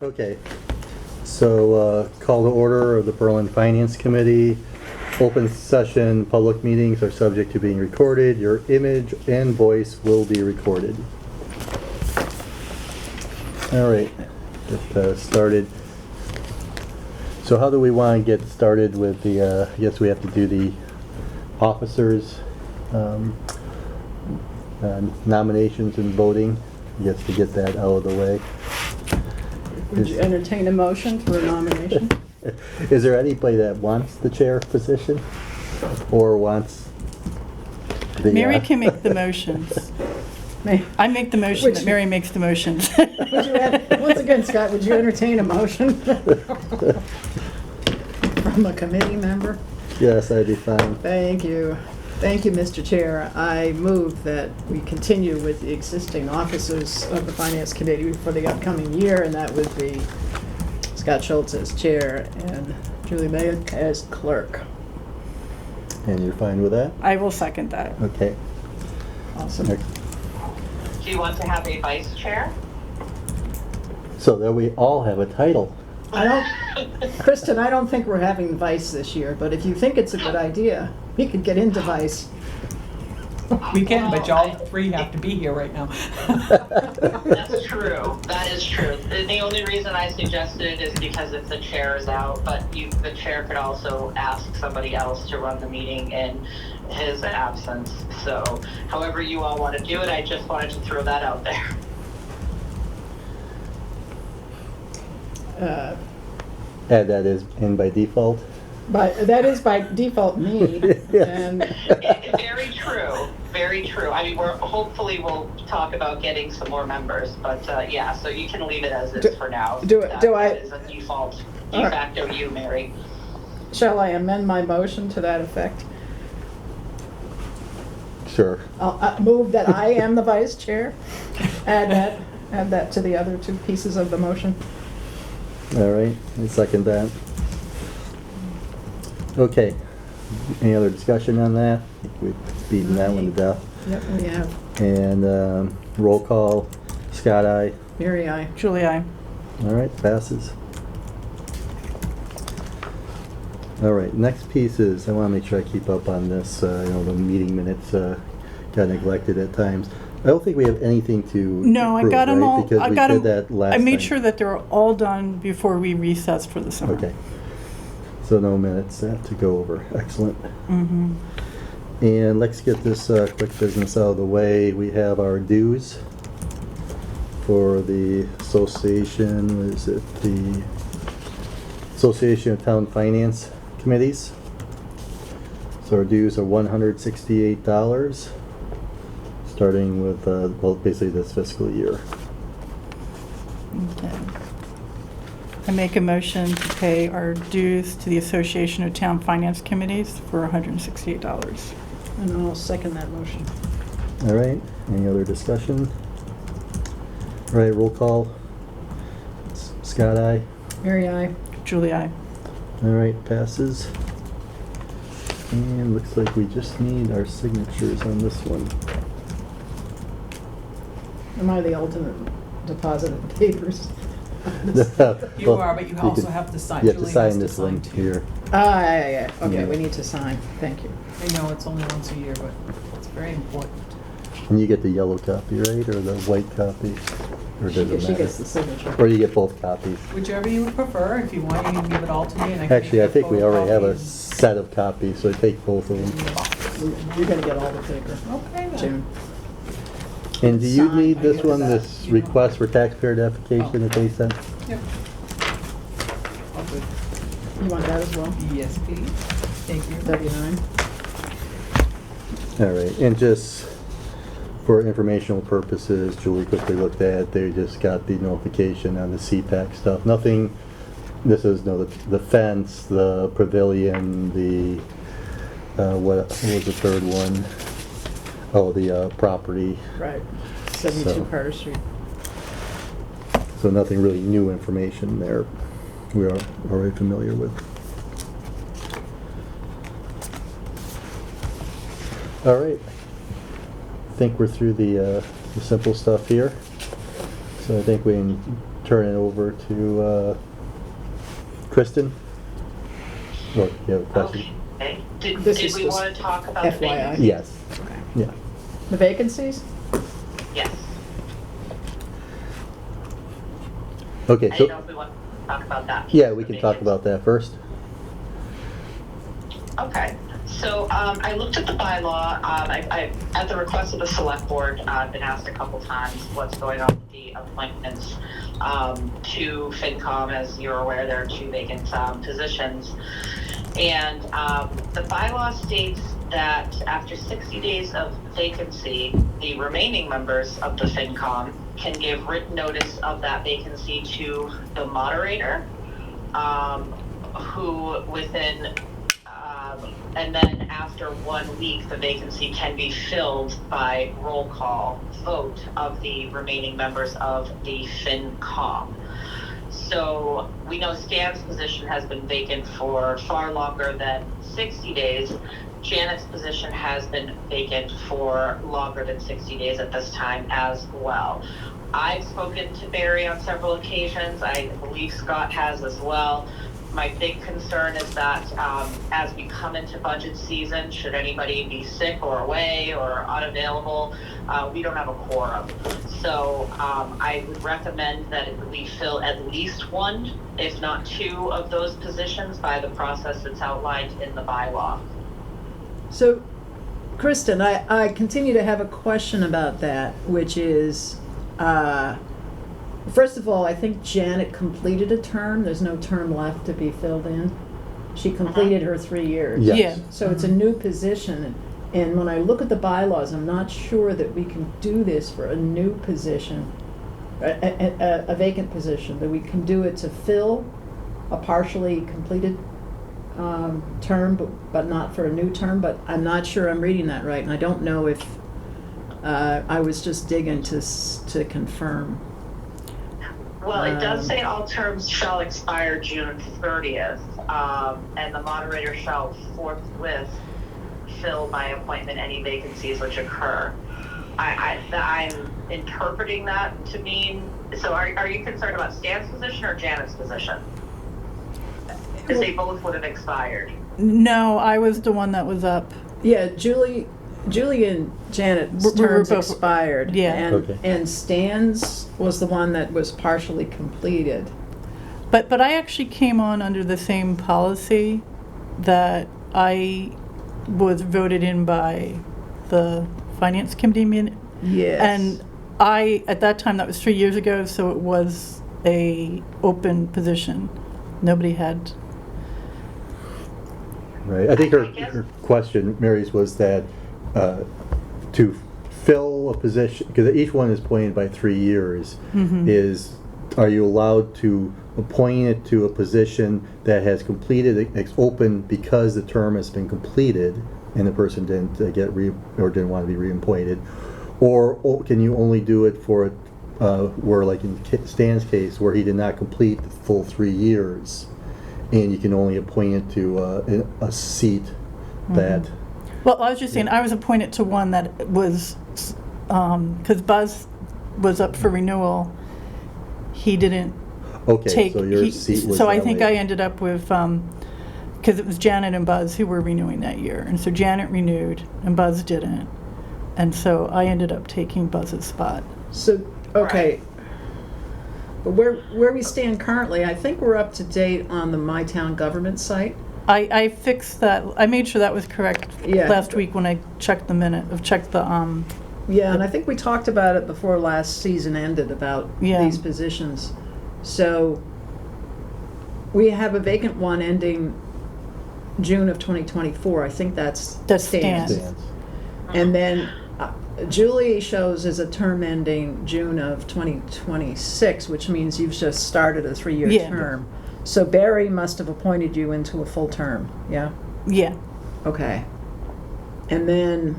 Okay, so call to order of the Berlin Finance Committee. Open session public meetings are subject to being recorded. Your image and voice will be recorded. All right, get started. So how do we want to get started with the, I guess we have to do the officers, nominations and voting, I guess to get that out of the way. Would you entertain a motion for a nomination? Is there anybody that wants the chair position or wants the... Mary can make the motions. I make the motion that Mary makes the motions. Once again, Scott, would you entertain a motion from a committee member? Yes, I'd be fine. Thank you. Thank you, Mr. Chair. I move that we continue with the existing officers of the Finance Committee for the upcoming year, and that would be Scott Schultz as chair and Julie May as clerk. And you're fine with that? I will second that. Okay. Awesome. Next. Do you want to have a vice chair? So that we all have a title. Kristen, I don't think we're having vice this year, but if you think it's a good idea, we could get into vice. We can, but y'all three have to be here right now. That's true. That is true. The only reason I suggested it is because if the chair is out, but the chair could also ask somebody else to run the meeting in his absence. So however you all want to do it, I just wanted to throw that out there. Add that is in by default. But that is by default me, and Very true. Very true. I mean, hopefully we'll talk about getting some more members, but yeah, so you can leave it as is for now. That is a default, de facto you, Mary. shall I amend my motion to that effect? Sure. I'll move that I am the vice chair. Add that to the other two pieces of the motion. All right, I second that. Okay. Any other discussion on that? I think we've beaten that one to death. Yep, we have. And roll call. Scott, aye. Mary, aye. Julie, I. All right, passes. All right, next piece is, I want to make sure I keep up on this, you know, the meeting minutes got neglected at times. I don't think we have anything to No, I approve, got them right? all. Because I we got did 'em- that last I made time. sure that they're all done before we recessed for the summer. Okay. So no minutes to go over. Excellent. Mm-hmm. And let's get this quick business out of the way. We have our dues for the association. Is it the Association of Town Finance Committees? So our dues are $168, starting with well, basically this fiscal year. Okay. I make a motion to pay our dues to the Association of Town Finance Committees for $168. And I'll second that motion. All right. Any other discussion? All right. Roll call. Scott, aye. Mary, aye. Julie, I. All right, passes. And looks like we just need our signatures on this one. Am I the ultimate deposit of papers? You are, but you also have to sign. You have to Julie sign has to this one sign too. here. Yeah. Okay, Yeah. we need to sign. Thank you. I know it's only once a year, but it's very important. And you get the yellow copy, right, or the white copy? Or does it She matter? gets the signature. Or you get both copies? Whichever you would prefer. If you want, you can give it all to me and I can Actually, I make think we already have a photocopies set of copies, so take both of in them. the box. You're gonna get all the paper. Okay then. June. And do you Sign. need I this guess one, that, this you know. request for taxpayer identification that they sent? Yep. All good. You want that as well? Yes, please. Thank you. W-9. All right, and just for informational purposes, Julie quickly looked at it, they just got the notification on the CPAC stuff. Nothing, this is the fence, the pavilion, the, what was the third one? Oh, the property. Right. 72 So- Carter Street. So nothing really new information there we are already familiar with. All right. I think we're through the simple stuff here. So I think we can turn it over to Kristen. Or you have a question? Okay. This Did is we just want to talk about the FYI. vacancies? Yes. Okay. Yeah. The vacancies? Yes. Okay. I So didn't know if we want to talk about that. yeah, we can talk about that first. Okay, so I looked at the bylaw. I, at the request of the select board, I've been asked a couple times what's going on with the appointments to FinCom. As you're aware, there are 2 vacant positions. And the bylaw states that after 60 days of vacancy, the remaining members of the FinCom can give written notice of that vacancy to the moderator, who within and then after 1 week, the vacancy can be filled by roll call vote of the remaining members of the FinCom. So we know Stan's position has been vacant for far longer than 60 days. Janet's position has been vacant for longer than 60 days at this time as well. I've spoken to Barry on several occasions. I believe Scott has as well. My big concern is that as we come into budget season, should anybody be sick or away or unavailable, we don't have a quorum. So I would recommend that we fill at least 1, if not 2 of those positions by the process that's outlined in the bylaw. So, Kristen, I continue to have a question about that, which is, first of all, I think Janet completed a term. There's no term left to be filled in. She completed her 3 years. Yes. Yeah. So it's a new position. And when I look at the bylaws, I'm not sure that we can do this for a new position, a vacant position, that we can do it to fill a partially completed term, but not for a new term. But I'm not sure I'm reading that right, and I don't know if I was just digging to confirm. Well, it does say all terms shall expire June 30th, and the moderator shall forthwith fill by appointment any vacancies which occur. I'm interpreting that to mean, so are you concerned about Stan's position or Janet's position? Because they both would have expired. No, I was the one that was up. Yeah, Julie and Janet's We were terms both- expired. yeah. Okay. And Stan's was the one that was partially completed. But I actually came on under the same policy that I was voted in by the Finance Committee. Yes. And at that time, that was 3 years ago, so it was a open position. Nobody had, Right. I think I guess- her question, Mary's, was that to fill a position, because each one is appointed by 3 years, are you allowed to appoint it to a position that has completed, it's open because the term has been completed and the person didn't or didn't want to be reappointed? Or can you only do it for where, like in Stan's case, where he did not complete the full 3 years, and you can only appoint it to a seat that, well, I was just saying, I was appointed to one that was, because Buzz was up for renewal. He didn't okay, take. so your seat was So I that think way. I ended up with, because it was Janet and Buzz who were renewing that year. And so Janet renewed and Buzz didn't. And so I ended up taking Buzz's spot. So, okay. But where we stand currently, I think we're up to date on the My Town Government site. I fixed that. I made sure that was correct Yeah. last week when I checked the Yeah, and I think we talked about it before last season ended, about Yeah. these positions. So we have a vacant one ending June of 2024. I think that's That's Stan's. Stan's. Stance. And then Julie shows as a term ending June of 2026, which means you've just started a 3-year Yeah. term. So Barry must have appointed you into a full term, yeah? Yeah. Okay. And then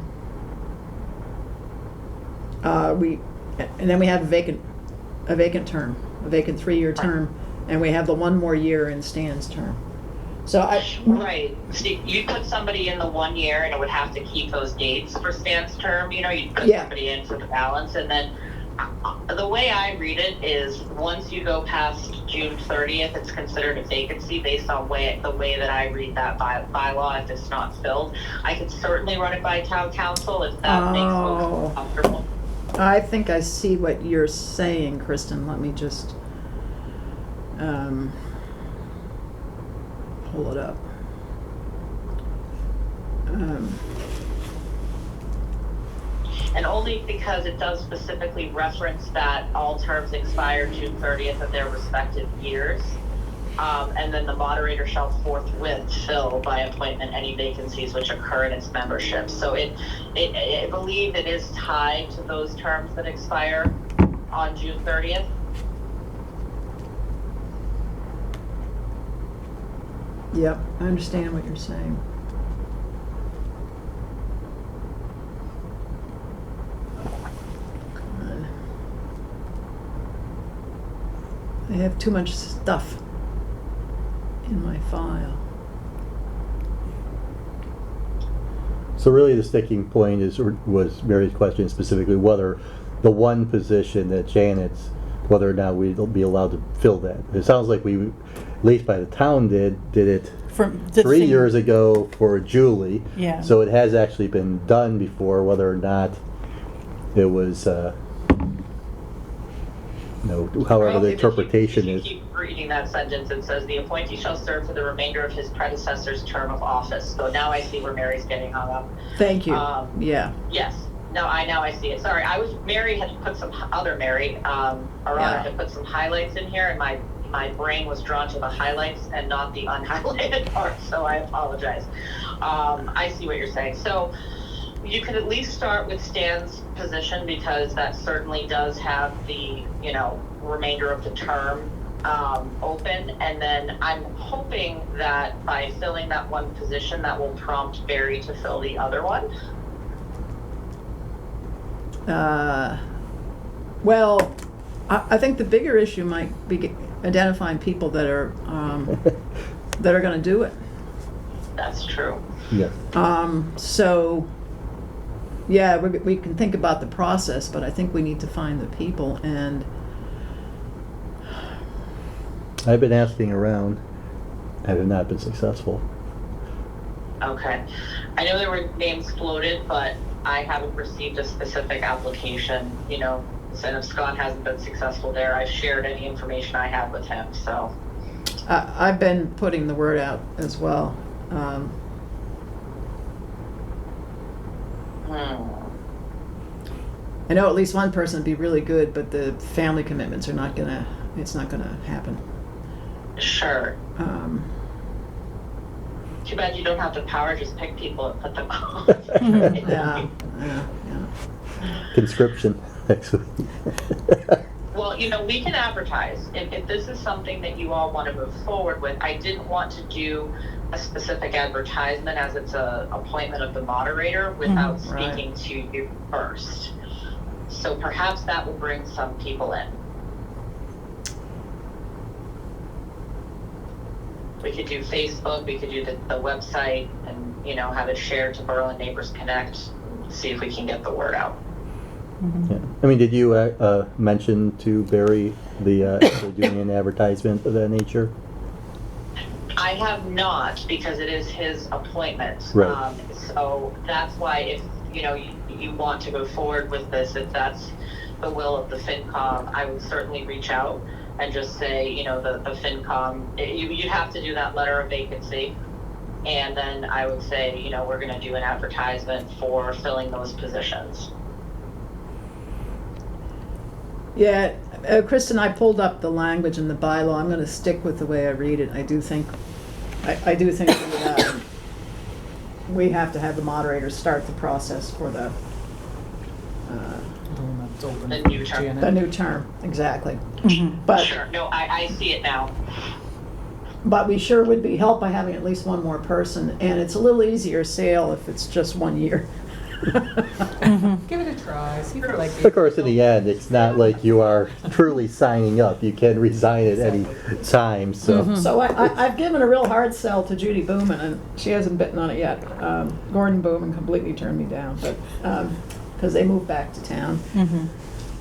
we have a vacant term, a vacant 3-year term, and we have the 1 more year in Stan's term. So Right. So you put somebody in the 1 year, and it would have to keep those dates for Stan's term. You know, you'd put Yeah. somebody in for the balance, and then The way I read it is once you go past June 30th, it's considered a vacancy based on the way that I read that bylaw if it's not filled. I could certainly run it by town council if that makes folks comfortable. I think I see what you're saying, Kristen. Let me just pull it up. And only because it does specifically reference that all terms expire June 30th of their respective years. And then the moderator shall forthwith fill by appointment any vacancies which occur in its membership. So I believe it is tied to those terms that expire on June 30th. Yep, I understand what you're saying. I have too much stuff in my file. So really the sticking point was Mary's question specifically whether the one position that Janet's, whether or not we'd be allowed to fill that. It sounds like we, at least by the town did it From the 3 same- years ago for Julie. Yeah. So it has actually been done before, whether or not it was, however Well, the if interpretation you is. keep reading that sentence, it says the appointee shall serve for the remainder of his predecessor's term of office. So now I see where Mary's getting hung up. Thank you. Yeah. Yes. Now I see it. Sorry, Mary had put some other Mary, Arana had put some highlights in here, and my brain was drawn to the highlights and not the unhighlighted part. So I apologize. I see what you're saying. So you could at least start with Stan's position because that certainly does have the remainder of the term open, and then I'm hoping that by filling that one position that will prompt Barry to fill the other one. Well, I think the bigger issue might be identifying people that are going to do it. That's true. Yeah. So, yeah, we can think about the process, but I think we need to find the people, and I've been asking around. I have not been successful. Okay. I know there were names floated, but I haven't received a specific application, and if Scott hasn't been successful there, I've shared any information I have with him, so. I've been putting the word out as well. I know at least one person would be really good, but the family commitments are it's not gonna happen. Sure. Too bad you don't have the power, just pick people and put them on. Yeah. Conscription, actually. Well, we can advertise. If this is something that you all want to move forward with, I didn't want to do a specific advertisement as it's a appointment of the moderator without speaking to you first. So perhaps that will bring some people in. We could do Facebook, we could do the website, and have it shared to Berlin Neighbors Connect, see if we can get the word out. Yeah. I mean, did you mention to Barry actually doing an advertisement of that nature? I have not, because it is his appointment. Right. So that's why if you want to go forward with this, if that's the will of the FinCom, I would certainly reach out and just say, the FinCom, you have to do that letter of vacancy. And then I would say, we're going to do an advertisement for filling those positions. Yeah, Kristen, I pulled up the language in the bylaw. I'm going to stick with the way I read it. I do think we have to have the moderator start the process for the The new term. Janet. the new term, exactly. Mhm. But Sure. No, I see it now. But we sure would be helped by having at least one more person, and it's a little easier sale if it's just 1 year. Give it a try. See if you like it. Of course, in the end, it's not like you are truly signing up. You can resign at any time, so. So I've given a real hard sell to Judy Booman, and she hasn't bitten on it yet. Gordon Booman completely turned me down, but, because they moved back to town.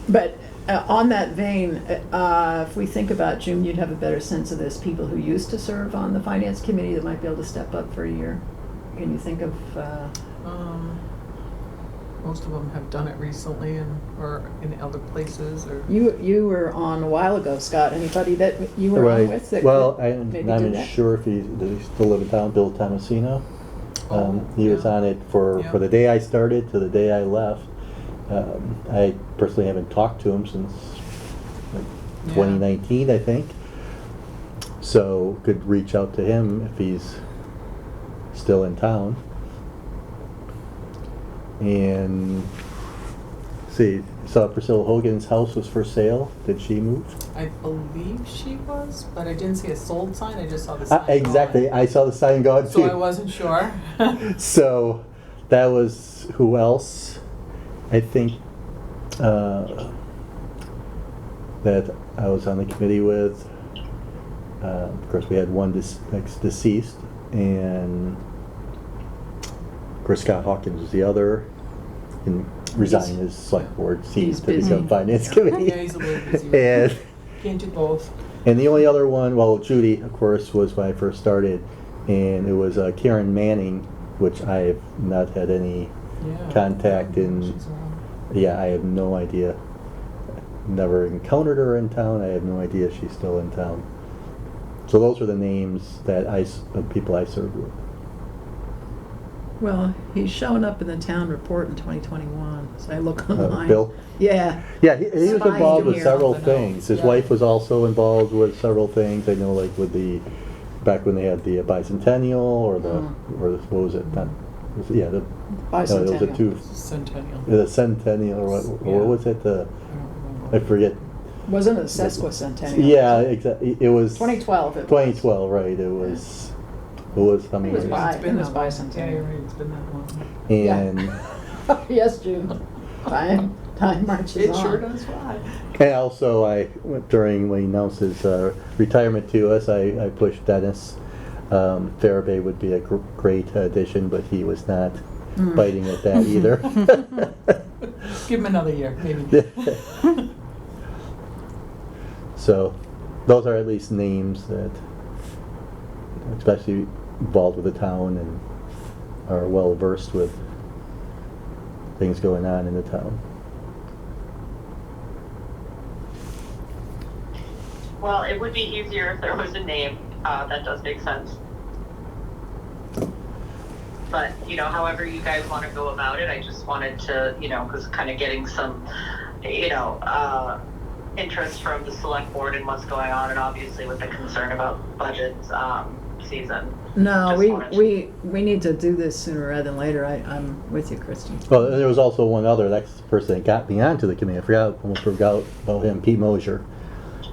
But on that vein, if we think about June, you'd have a better sense of this, people who used to serve on the finance committee that might be able to step up for a year. Can you think of, Most of them have done it recently or in other places or. you were on a while ago, Scott, anybody that you were on Right. with that Well, could maybe I'm do not that? sure if does he still live in town, Bill Tomasino. He was yeah. on it for Yeah. the day I started to the day I left. I personally haven't talked to him since like, Yeah. 2019, I think. So could reach out to him if he's still in town. And see, saw Priscilla Hogan's house was for sale. Did she move? I believe she was, but I didn't see a sold sign. I just saw the sign. Exactly. gone. I saw the sign gone So too. I wasn't sure. So that was who else? I think that I was on the committee with. Of course, we had one deceased, and of course Scott Hawkins was the other, and resigned his select board seat he's to busy. become finance committee. Yeah, he's a little busy. And Can't do both. and the only other one, well, Judy, of course, was when I first started, and it was Karen Manning, which I have not had any Yeah. contact in. She's around. Yeah, I have no idea. Never encountered her in town. I have no idea if she's still in town. So those are the names that of people I served with. Well, he's showing up in the town report in 2021, so I look online. Bill? Yeah. Yeah, he was Spying involved with here. several Something else. things. His Yeah. wife was also involved with several things. I know, like with back when they had the bicentennial, or what was it? Not, yeah, the Bicentennial. No, it was a two. Centennial. The centennial, or Yeah. what was it? I don't remember. I forget. Wasn't it sesquicentennial? Yeah, exactly. It was 2012 it was. 2012, right? It was. It was how many It was years? bi- It's been it was that long. bicentennial. Yeah, you're right. It's been that long. And Yes, June. Time marches It on. sure does fly. and also I went during when he announced his retirement to us. I pushed Dennis. Farabee would be a great addition, but he was not biting at that either. Give him another year, maybe. So, those are at least names that, especially involved with the town and are well versed with things going on in the town. Well, it would be easier if there was a name. That does make sense. But, however you guys want to go about it, I just wanted to, because kind of getting some, interest from the select board and what's going on, and obviously with the concern about budget season. No, Just wanted to- we need to do this sooner rather than later. I'm with you, Kristen. Well, and there was also one other, that's the person that got me onto the committee. Almost forgot about him, Pete Mosier,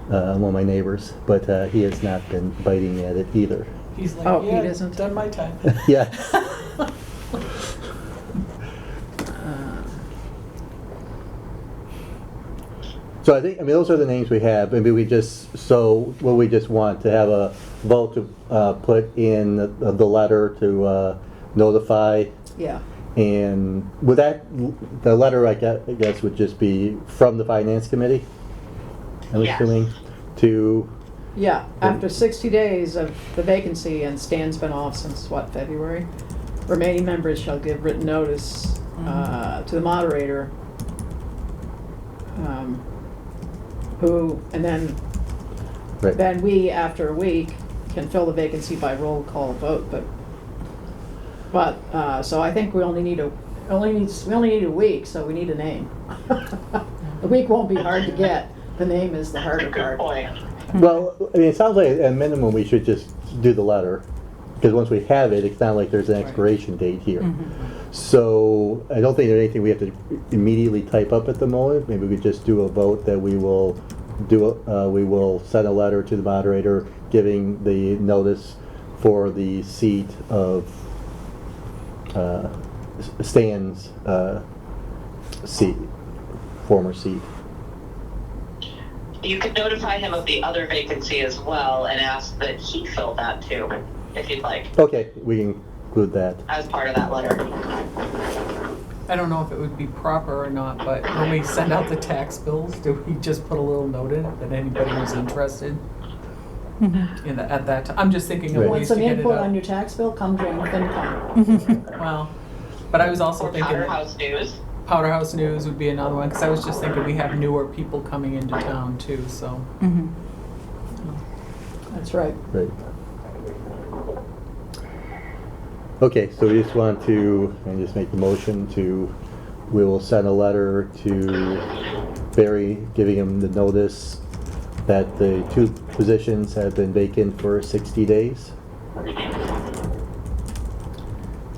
one of my neighbors, but he has not been biting at it either. He's like, Oh, yeah, Pete isn't? done my time. Yeah. So I think, those are the names we have. Maybe we just want to have a vote to put in the letter to notify. Yeah. And with that, the letter, I guess, would just be from the finance committee, I'm Yes. assuming, to, Yeah, after 60 days of the vacancy, and Stan's been off since, February? Remaining members shall give written notice to the moderator, and right. then we, after a week, can fill the vacancy by roll call vote, but, so I think we only need a week, so we need a name. The week won't be hard to get, the name is the That's a harder good part. point. Well, it sounds like at minimum we should just do the letter, because once we have it, it's not like there's an expiration date here. So I don't think there's anything we have to immediately type up at the moment. Maybe we could just do a vote that we will send a letter to the moderator giving the notice for the seat of Stan's seat, former seat. You could notify him of the other vacancy as well and ask that he fill that too, if you'd like, Okay, we can include that. as part of that letter. I don't know if it would be proper or not, but when we send out the tax bills, do we just put a little note in that anybody who's interested in the, at that time? I'm just thinking of Right. Want ways to some get it input on out. your tax bill? Come join FinCom. Well, but I was also Or thinking Powderhouse News. Powderhouse News would be another one, because I was just thinking we have newer people coming into town too, so. That's right. Right. Okay, so we just want to, and just make the motion to, we will send a letter to Barry, giving him the notice that the 2 positions have been vacant for 60 days. Do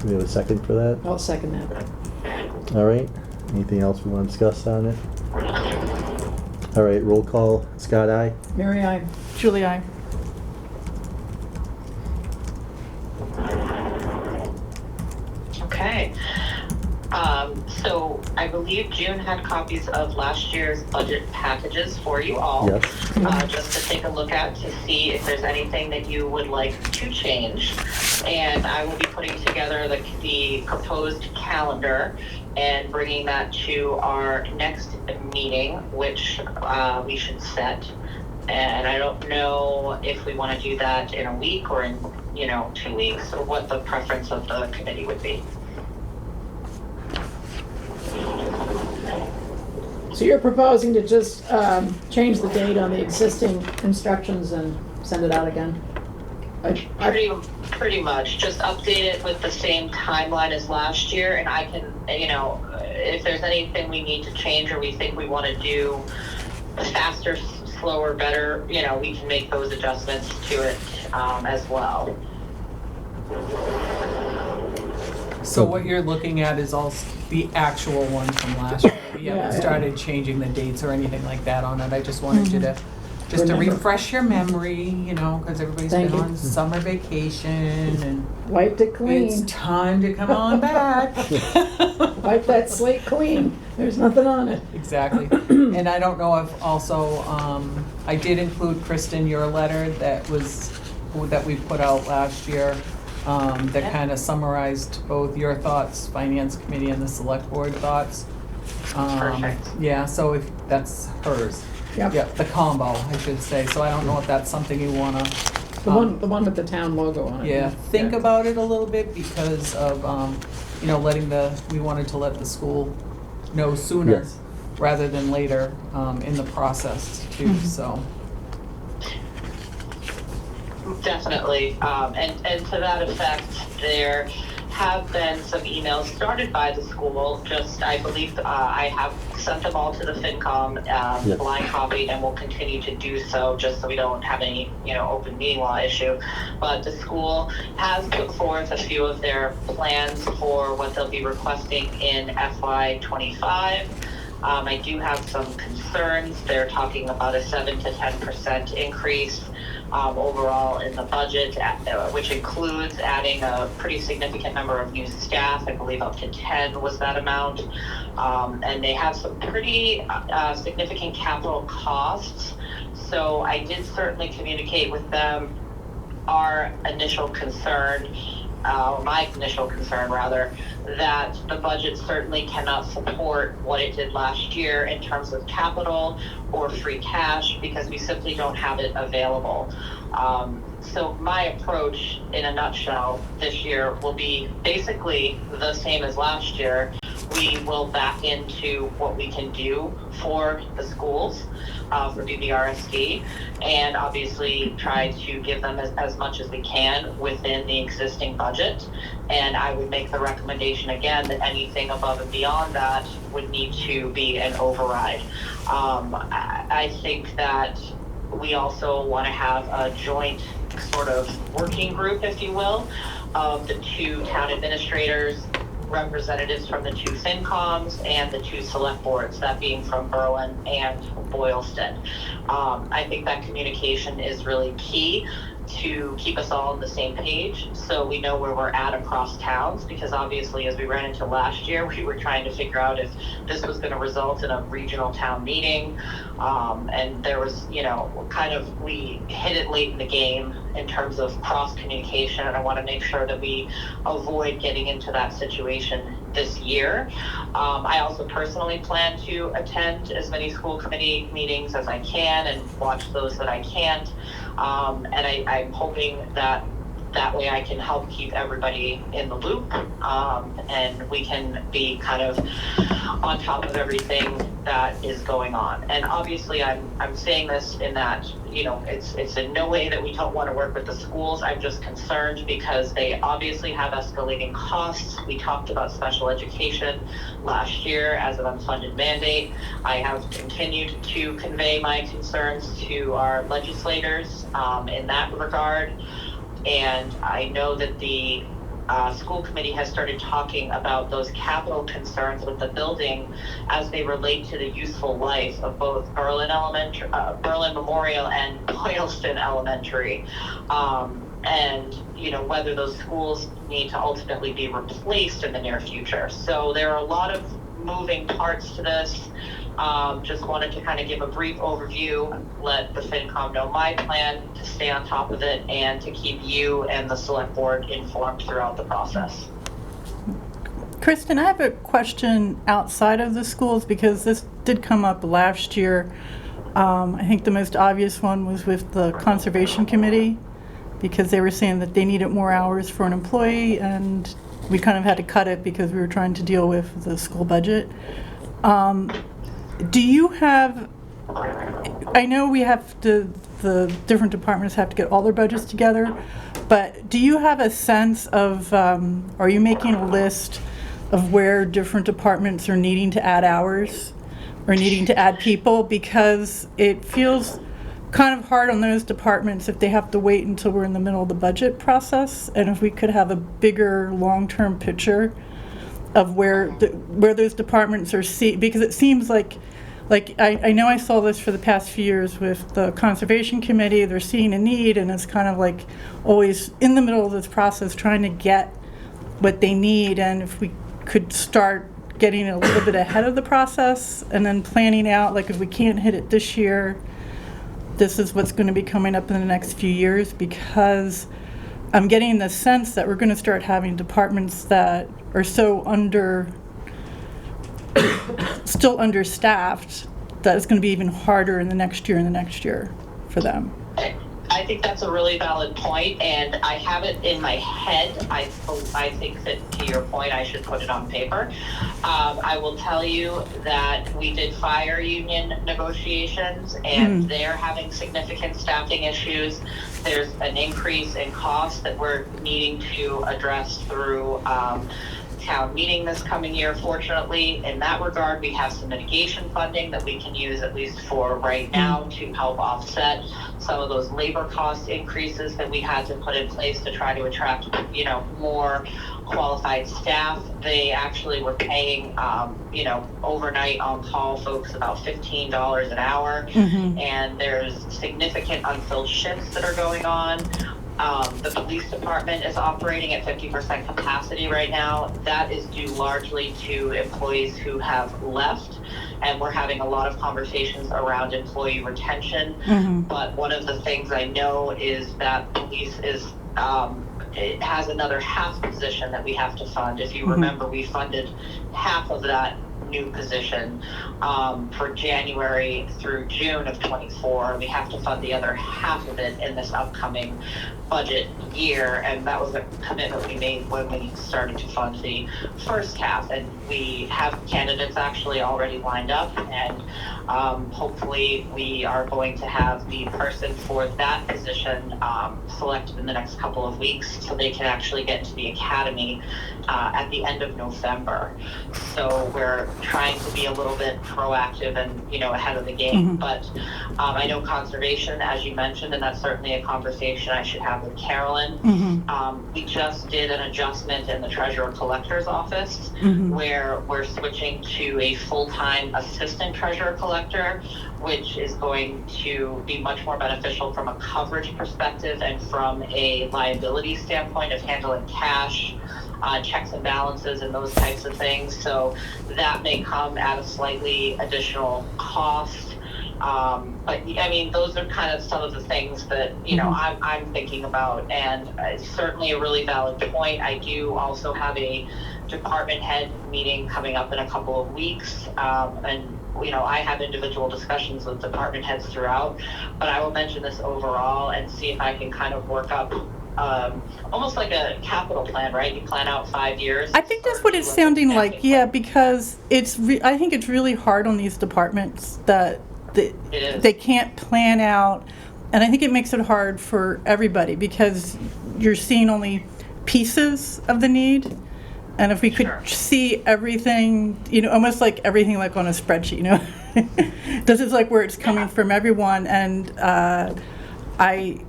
we have a second for that? I'll second that. All right, anything else we want to discuss on it? All right, roll call, Scott, aye? Mary, I. Julie, I. Okay. So I believe June had copies of last year's budget packages for you all. Yes. Just to take a look at to see if there's anything that you would like to change. And I will be putting together the proposed calendar and bringing that to our next meeting, which we should set. And I don't know if we want to do that in a week or in, 2 weeks, or what the preference of the committee would be. So you're proposing to just change the date on the existing instructions and send it out again? Pretty much. Just update it with the same timeline as last year, and I can, if there's anything we need to change or we think we want to do faster, slower, better, we can make those adjustments to it as well. So what you're looking at is all the actual one from last year. We haven't Yeah. started changing the dates or anything like that on it. I just wanted you to, just to Remember. refresh your memory, because everybody's Thank been you. on summer vacation and Wiped it it's clean. time to come on back. Wipe that slate clean. There's nothing on it. Exactly. And I don't know if also, I did include, Kristen, your letter that we put out last year, that kind of summarized both your thoughts, Finance Committee, and the Select Board thoughts. Perfect. Yeah, so if, that's hers. Yep. Yeah, the combo, I should say. So I don't know if that's something you wanna. The one with the town logo on it. Yeah, think about it a little bit because of, we wanted to let the school know sooner Yes. rather than later, in the process too, so. Definitely. And to that effect, there have been some emails started by the school. Just, I believe, I have sent them all to the FinCom, Yes. blind copied, and will continue to do so, just so we don't have any, open meeting law issue. But the school has put forth a few of their plans for what they'll be requesting in FY25. I do have some concerns. They're talking about a 7 to 10% increase overall in the budget, which includes adding a pretty significant number of new staff. I believe up to 10 was that amount. And they have some pretty significant capital costs. So I did certainly communicate with them our initial concern, my initial concern rather, that the budget certainly cannot support what it did last year in terms of capital or free cash, because we simply don't have it available. So my approach in a nutshell this year will be basically the same as last year. We will back into what we can do for the schools, for DBRSD, and obviously try to give them as much as we can within the existing budget. And I would make the recommendation again that anything above and beyond that would need to be an override. I think that we also want to have a joint sort of working group, if you will, of the 2 town administrators, representatives from the 2 FinComs, and the 2 select boards, that being from Berlin and Boylston. I think that communication is really key to keep us all on the same page, so we know where we're at across towns, because obviously as we ran into last year, we were trying to figure out if this was going to result in a regional town meeting, and there was, we hit it late in the game in terms of cross communication, and I want to make sure that we avoid getting into that situation this year. I also personally plan to attend as many school committee meetings as I can and watch those that I can't. And I'm hoping that way I can help keep everybody in the loop, and we can be kind of on top of everything that is going on. And obviously I'm saying this in that, it's in no way that we don't want to work with the schools. I'm just concerned because they obviously have escalating costs. We talked about special education last year as an unfunded mandate. I have continued to convey my concerns to our legislators in that regard. And I know that the school committee has started talking about those capital concerns with the building as they relate to the useful life of both Berlin Memorial and Boylston Elementary. And whether those schools need to ultimately be replaced in the near future. So there are a lot of moving parts to this. Just wanted to kind of give a brief overview, let the FinCom know my plan to stay on top of it and to keep you and the select board informed throughout the process. Kristen, I have a question outside of the schools because this did come up last year. I think the most obvious one was with the Conservation Committee because they were saying that they needed more hours for an employee and we kind of had to cut it because we were trying to deal with the school budget. Do you have, I know we have to, the different departments have to get all their budgets together, but do you have a sense of, are you making a list of where different departments are needing to add hours or needing to add people? Because it feels kind of hard on those departments if they have to wait until we're in the middle of the budget process, and if we could have a bigger long-term picture of where those departments are because it seems like I know I saw this for the past few years with the Conservation Committee. They're seeing a need, and it's kind of like always in the middle of this process trying to get what they need. And if we could start getting a little bit ahead of the process and then planning out, like if we can't hit it this year, this is what's going to be coming up in the next few years, because I'm getting the sense that we're going to start having departments that are so still understaffed that it's going to be even harder in the next year and the next year for them. I think that's a really valid point, and I have it in my head. I think that, to your point, I should put it on paper. I will tell you that we did fire union negotiations, and they're having significant staffing issues. There's an increase in costs that we're needing to address through town meeting this coming year. Fortunately, in that regard, we have some mitigation funding that we can use, at least for right now, to help offset some of those labor cost increases that we had to put in place to try to attract, more qualified staff. They actually were paying, overnight on-call folks about $15 an hour, and there's significant unfilled shifts that are going on. The police department is operating at 50% capacity right now. That is due largely to employees who have left, and we're having a lot of conversations around employee retention. But one of the things I know is that police is it has another half position that we have to fund. If you remember, we funded half of that new position for January through June of 24. We have to fund the other half of it in this upcoming budget year, and that was a commitment we made when we started to fund the first half. And we have candidates actually already lined up, and hopefully we are going to have the person for that position selected in the next couple of weeks, so they can actually get into the academy at the end of November. So we're trying to be a little bit proactive and ahead of the game. But I know conservation, as you mentioned, and that's certainly a conversation I should have with Carolyn. We just did an adjustment in the treasurer collector's office where we're switching to a full-time assistant treasurer collector, which is going to be much more beneficial from a coverage perspective and from a liability standpoint of handling cash, checks and balances and those types of things. So that may come at a slightly additional cost. But I mean, those are kind of some of the things that, you know, I'm thinking about, and it's certainly a really valid point. I do also have a department head meeting coming up in a couple of weeks, and you know, I have individual discussions with department heads throughout, but I will mention this overall and see if I can kind of work up almost like a capital plan, right? You plan out 5 years. I think that's what it's sounding like, yeah, because I think it's really hard on these departments that they can't plan out, and I think it makes it hard for everybody because you're seeing only pieces of the need. And if we could see everything, you know, almost like everything like on a spreadsheet, you know, this is like where it's coming from everyone. And I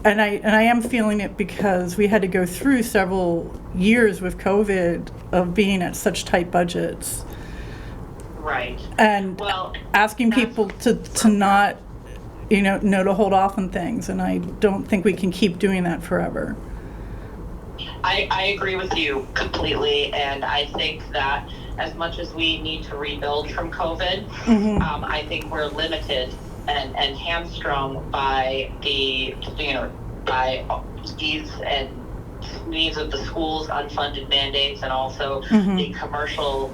am feeling it because we had to go through several years with COVID of being at such tight budgets. Right. And asking people to not, you know, to hold off on things. And I don't think we can keep doing that forever. I agree with you completely, and I think that as much as we need to rebuild from COVID, I think we're limited and hamstrung by the, you know, by these and needs of the schools' unfunded mandates, and also the commercial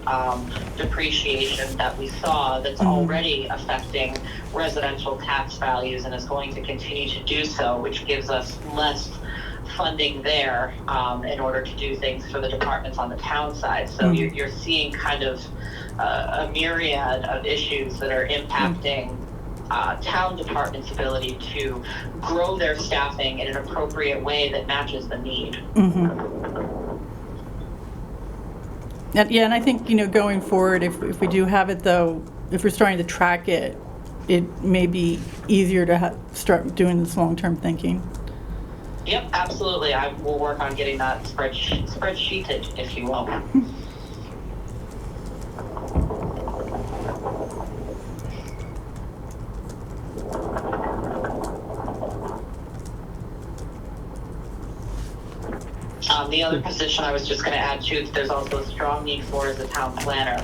depreciation that we saw that's already affecting residential tax values and is going to continue to do so, which gives us less funding there in order to do things for the departments on the town side. So you're seeing kind of a myriad of issues that are impacting town departments' ability to grow their staffing in an appropriate way that matches the need. Yeah, and I think, you know, going forward, if we do have it, though, if we're starting to track it, it may be easier to start doing this long-term thinking. Yep, absolutely. I will work on getting that spreadsheeted, if you will. The other position I was just going to add to, there's also a strong need for is a town planner.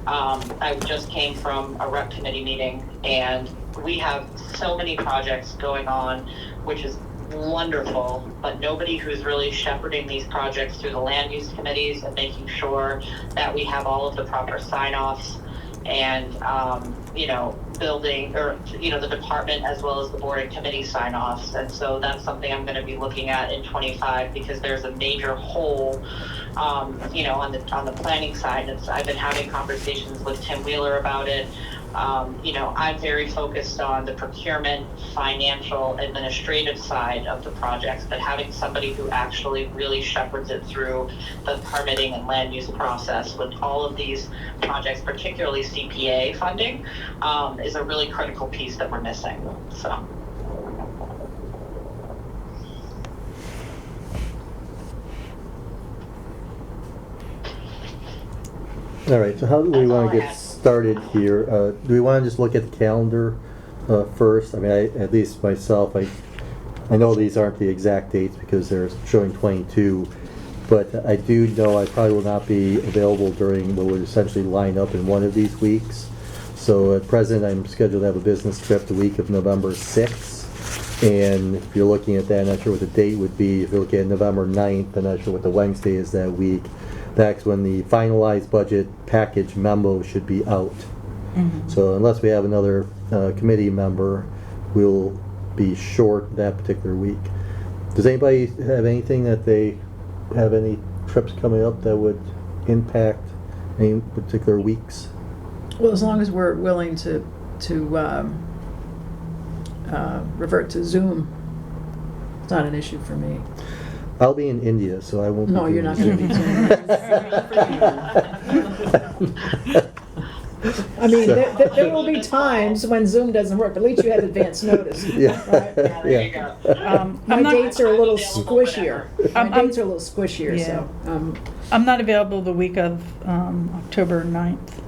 I just came from a rep committee meeting, and we have so many projects going on, which is wonderful, but nobody who's really shepherding these projects through the land use committees and making sure that we have all of the proper sign-offs and you know, building, or you know, the department as well as the board and committee sign-offs. And so that's something I'm going to be looking at in 25, because there's a major hole you know, on the planning side. I've been having conversations with Tim Wheeler about it. You know, I'm very focused on the procurement, financial, administrative side of the projects, but having somebody who actually really shepherds it through the permitting and land use process with all of these projects, particularly CPA funding, is a really critical piece that we're missing. So. All right, so how do we That's all want to I get had. started here? Do we want to just look at the calendar first? I mean, at least myself, I know these aren't the exact dates because they're showing 22, but I do know I probably will not be available during what would essentially line up in one of these weeks. So at present, I'm scheduled to have a business trip the week of November 6th. And if you're looking at that, I'm not sure what the date would be. If you're looking at November 9th, I'm not sure what the Wednesday is that week. That's when the finalized budget package memo should be out. So unless we have another committee member, we'll be short that particular week. Does anybody have anything that they have any trips coming up that would impact any particular weeks? Well, as long as we're willing to revert to Zoom, it's not an issue for me. I'll be in India, so I won't be No, doing you're not going to be Zoom. I mean, there will be times when Zoom doesn't work, but at least you had advance notice. Yeah. Right? Yeah, there you Yeah. go. My I'm not- dates are a little I'm available squishier. I'm- My dates are a little squishier, Yeah. so. I'm not available the week of October 9th.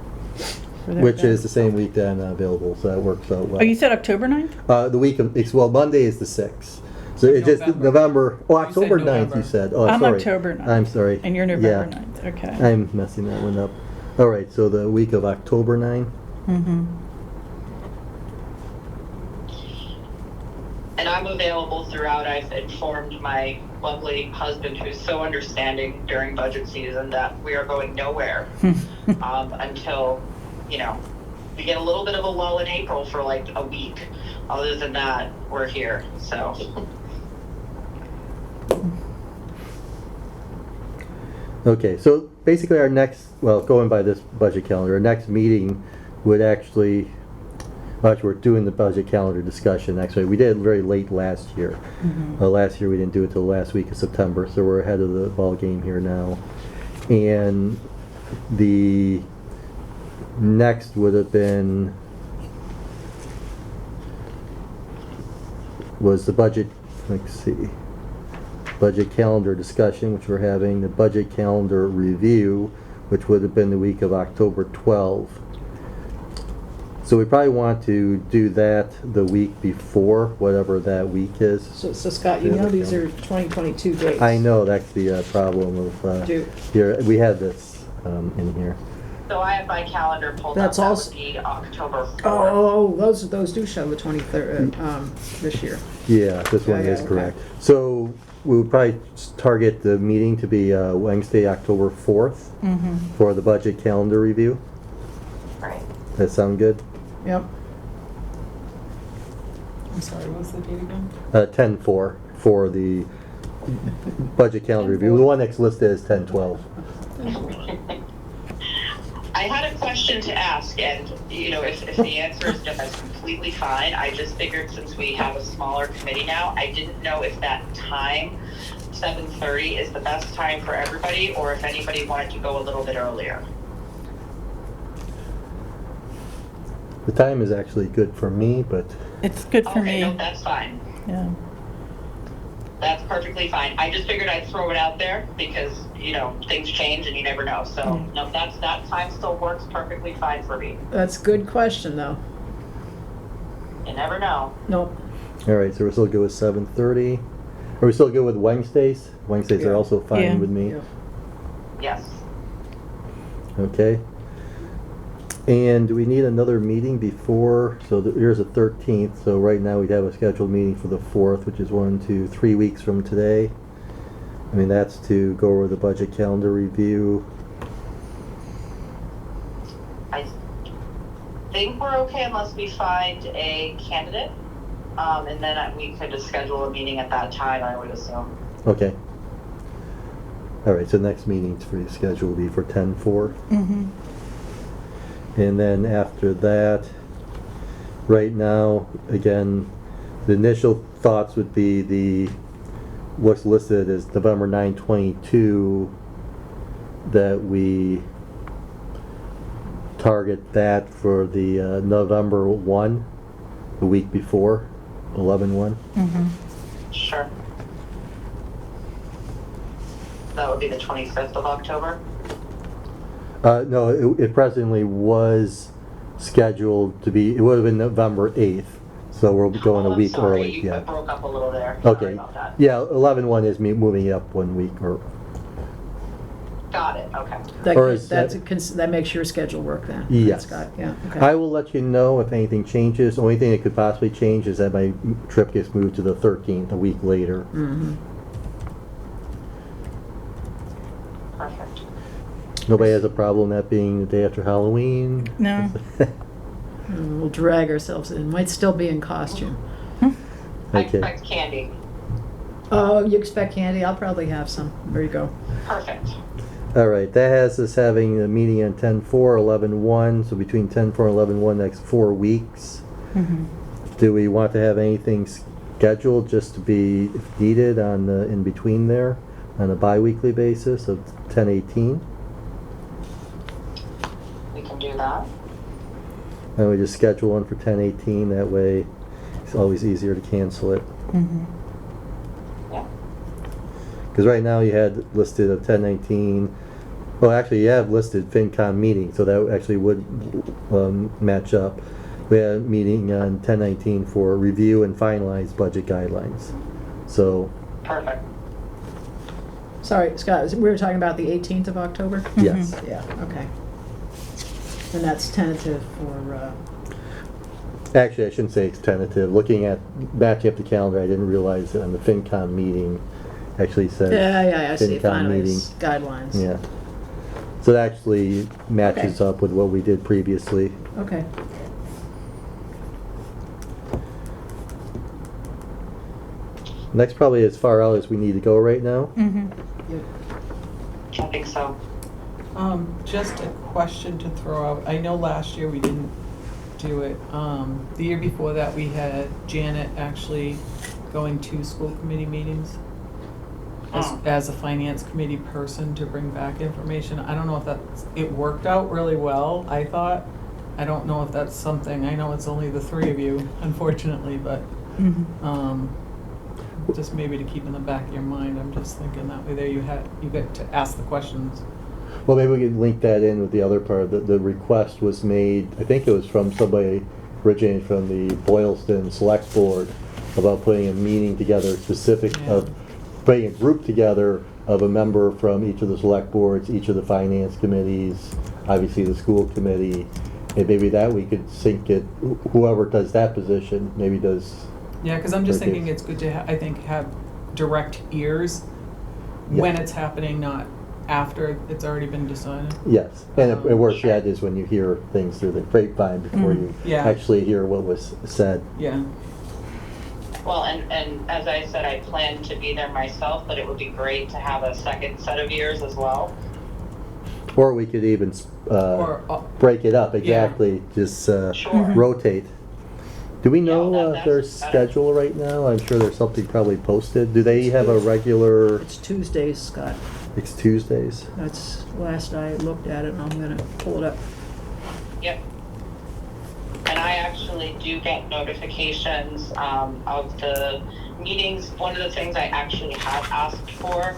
for that Which day. is the same week that I'm available, so that works out well. Oh, you said October 9th? The week of, well, Monday is the 6th. So it's just November. November, oh, You said October 9th November. you said. Oh, I'm sorry. October 9th. I'm sorry. And you're November Yeah. 9th, okay. I'm messing that one up. All right, so the week of October 9. Mm-hmm. And I'm available throughout. I've informed my lovely husband, who's so understanding during budget season, that we are going nowhere until, you know, we get a little bit of a lull in April for like a week. Other than that, we're here. So Okay, so basically our next, well, going by this budget calendar, our next meeting would actually, well, actually, we're doing the budget calendar discussion, actually. We did it very late last year. Last year, we didn't do it till the last week of September, so we're ahead of the ball game here now. And the next would have been, was the budget, let's see, budget calendar discussion, which we're having, the budget calendar review, which would have been the week of October 12. So we probably want to do that the week before, whatever that week is. So Scott, you know these are 2022 dates. I know, that's the problem of, here, we had this in here. So I have my calendar pulled That's up. That also- would be October 4th. Oh, those do show the 23rd, this year. Yeah, this one Yeah, is okay. correct. So we would probably target the meeting to be Wednesday, October 4th for the budget calendar review. Right. That sound good? Yep. I'm sorry, what was the date again? 10/4 for the budget calendar review. The one that's listed is 10/12. I had a question to ask, and you know, if the answer is no, that's completely fine. I just figured since we have a smaller committee now, I didn't know if that time, 7:30, is the best time for everybody, or if anybody wanted to go a little bit earlier. The time is actually good for me, but It's good for Okay, no, me. that's fine. Yeah. That's perfectly fine. I just figured I'd throw it out there because, you know, things change and you never know. So, no, that time still works perfectly fine for me. That's a good question, though. You never know. Nope. all right, so we're still good with 7:30. Are we still good with Wednesdays? Wednesdays are Yeah. also fine Yeah. with me. Yeah. Yes. Okay. And do we need another meeting before, so here's the 13th, so right now we'd have a scheduled meeting for the 4th, which is 1, 2, 3 weeks from today. I mean, that's to go over the budget calendar review. I think we're okay unless we find a candidate. And then we could just schedule a meeting at that time, I would assume. Okay. All right, so next meeting for your schedule will be for 10/4. And then after that, right now, again, the initial thoughts would be what's listed as November 9/22, that we target that for the November 1, the week before, 11/1. Sure. That would be the 25th of October. No, it presently was scheduled to be, it would have been November 8th, so we're going a I'm week sorry, early, you yeah. broke up a little there. Sorry Okay, about that. yeah, 11/1 is me moving it up 1 week, or, Got it, okay. Or is That makes your schedule work then? Yes. Scott, yeah, okay. I will let you know if anything changes. The only thing that could possibly change is that my trip gets moved to the 13th, a week later. Perfect. Nobody has a problem that being the day after Halloween? No. We'll drag ourselves in. Might still be in costume. I Okay. expect candy. Oh, you expect candy? I'll probably have some. There you go. Perfect. All right, that has us having a meeting on 10/4, 11/1, so between 10/4 and 11/1, next 4 weeks. Do we want to have anything scheduled just to be, if needed, on the, in between there, on a bi-weekly basis of 10/18? We can do that. And we just schedule one for 10/18, that way it's always easier to cancel it. Yeah. Because right now you had listed a 10/19, well, actually you have listed FinCom meeting, so that actually would match up. We had a meeting on 10/19 for review and finalize budget guidelines. So, Perfect. Sorry, Scott, we were talking about the 18th of October? yes. Yeah, okay. And that's tentative for, Actually, I shouldn't say it's tentative. Looking at, matching up the calendar, I didn't realize that on the FinCom meeting, actually said. Yeah, I see, FinCom meeting. finalize guidelines. Yeah. So that actually matches Okay. up with what we did previously. Okay. Next, probably as far out as we need to go right now. Mhm. I think so. Just a question to throw out. I know last year we didn't do it. The year before that, we had Janet actually going to school committee meetings as a finance committee person to bring back information. I don't know if it worked out really well, I thought. I don't know if that's something, I know it's only the three of you, unfortunately, but, just maybe to keep in the back of your mind, I'm just thinking that way there you get to ask the questions. Well, maybe we could link that in with the other part. The request was made, I think it was from somebody originating from the Boylston Select Board about putting a meeting together specific of, putting a group together of a member from each of the select boards, each of the finance committees, obviously the school committee, and maybe that we could sync it, whoever does that position, maybe does. Yeah, because I'm just Okay. thinking it's good to, I think, have direct ears when it's happening, not after it's already been decided. Yes, and it works, Sure. yeah, is when you hear things through the grapevine before you Yeah. actually hear what was said. Yeah. Well, and as I said, I plan to be there myself, but it would be great to have a second set of ears as well. Or we could even Or, break it up, exactly, just Sure. rotate. Do we know Yeah, their that's better. schedule right now? I'm sure there's something probably posted. Do they have a regular, It's Tuesdays, Scott. it's Tuesdays? That's last I looked at it, and I'm gonna pull it up. Yep. And I actually do get notifications of the meetings. One of the things I actually had asked for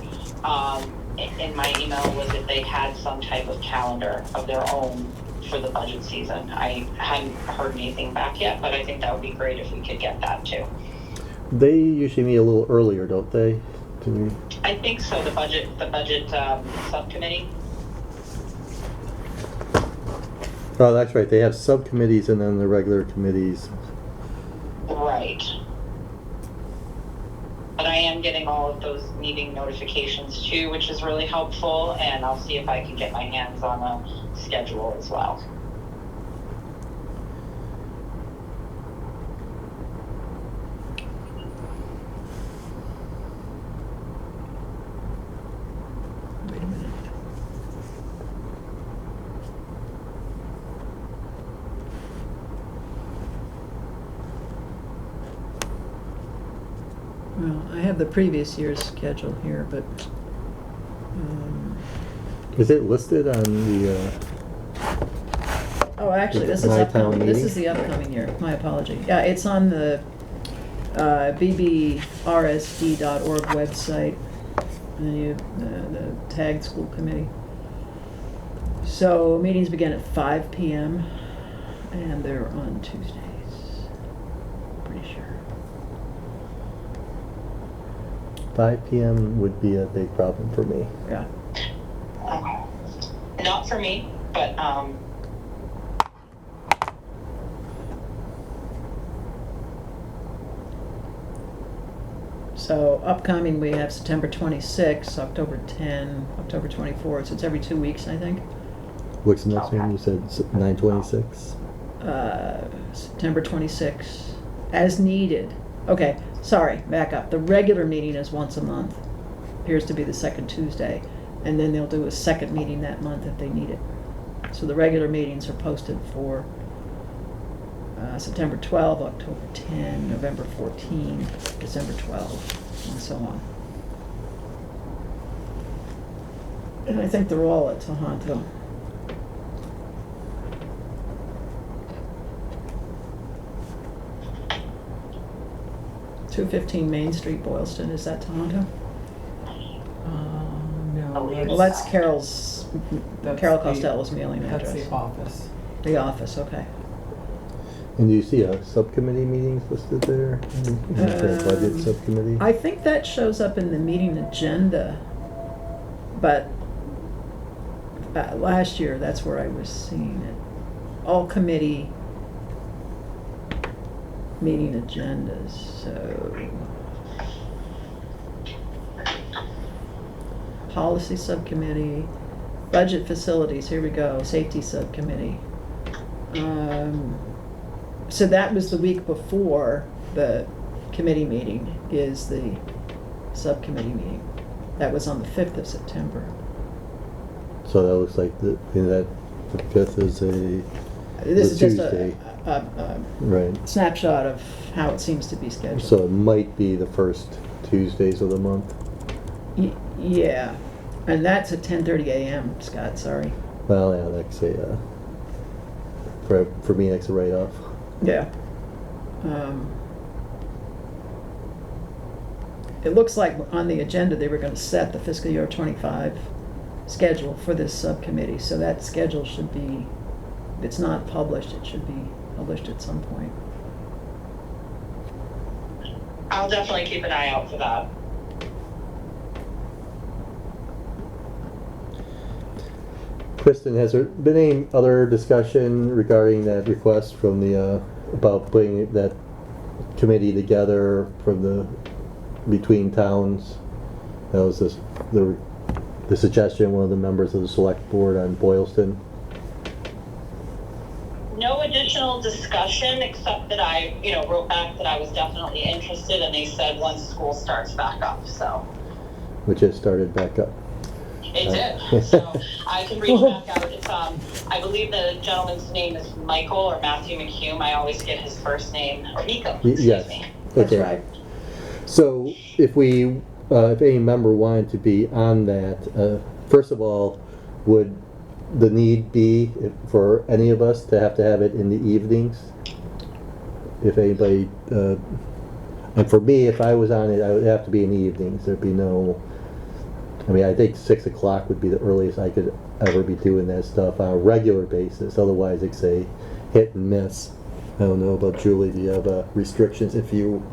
in my email was if they had some type of calendar of their own for the budget season. I hadn't heard anything back yet, but I think that would be great if we could get that too. They usually meet a little earlier, don't they? Do we- I think so, the budget subcommittee. Oh, that's right, they have subcommittees and then the regular committees. Right. But I am getting all of those meeting notifications too, which is really helpful, and I'll see if I can get my hands on a schedule as well. Wait a minute. Well, I have the previous year's schedule here, but, Is it listed on the, oh, actually, this is My town upcoming, this meeting? is the upcoming year, my apology. Yeah, it's on the bbrsd.org website, and the tagged school committee. So, meetings begin at 5 p.m., and they're on Tuesdays, pretty sure. 5 PM would be a big problem for me. Yeah. Not for me, but So upcoming, we have September 26, October 10, October 24, so it's every 2 weeks, I think. What's the next one? You said 9/26? September 26, as needed. Okay, sorry, back up. The regular meeting is once a month, appears to be the second Tuesday, and then they'll do a second meeting that month if they need it. So the regular meetings are posted for September 12, October 10, November 14, December 12, and so on. And I think they're all at Tohoto. .215 Main Street, Boylston, is that Tohoto? No. Well, that's Carol's, That's Carol the- Costello's mailing That's address. the office. The office, okay. And do you see a subcommittee meetings listed there? The budget subcommittee? I think that shows up in the meeting agenda, but last year, that's where I was seeing it. All committee meeting agendas, so. Policy Subcommittee, Budget Facilities, here we go, Safety Subcommittee. So that was the week before the committee meeting, is the subcommittee meeting. That was on the 5th of September. So that looks like the 5th is a This is just Tuesday. a Right. snapshot of how it seems to be scheduled. So it might be the first Tuesdays of the month. Yeah, and that's at 10:30 a.m., Scott, sorry. Well, yeah, that's a, for me, that's a write-off. Yeah. It looks like on the agenda, they were gonna set the fiscal year '25 schedule for this subcommittee, so that schedule should be, if it's not published, it should be published at some point. I'll definitely keep an eye out for that. Kristen, has there been any other discussion regarding that request from the, about putting that committee together from the, between towns? That was the suggestion of one of the members of the select board on Boylston. No additional discussion, except that I, wrote back that I was definitely interested, and they said once school starts back up, so. Which has started back up. It did, so I can reach back out. It's, I believe the gentleman's name is Michael or Matthew McHugh. I always get his first name, or Nico, excuse Yes. me. That's Okay. right. So if we, if any member wanted to be on that, first of all, would the need be for any of us to have it in the evenings? If anybody, and for me, if I was on it, I would have to be in the evenings. There'd be no, I mean, I think 6 o'clock would be the earliest I could ever be doing that stuff on a regular basis. Otherwise, it's a hit and miss. I don't know about Julie. Do you have restrictions if you?